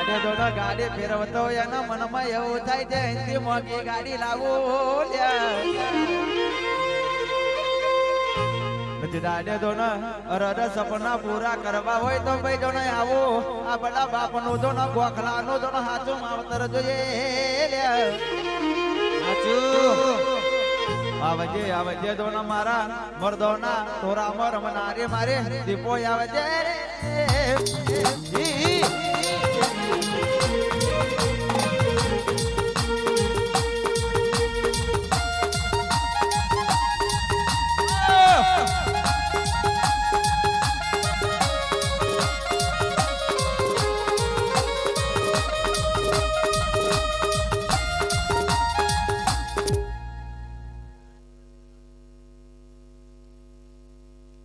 દાડે દોડો ગાડી ફેરવતો એના મનમાં એવું થાય છે એથી મોંઘી ગાડી લાવો દાડે દોડો અરર સપના પૂરા કરવા હોય તો ભાઈ જોને આવો આ બડા બાપનું જોને ગોખલાનું જોને હાચું માવતર જોઈએ આવજે દોના મારા મર્દોના તોરામાં રમનારે મારે દીપો આવજે રે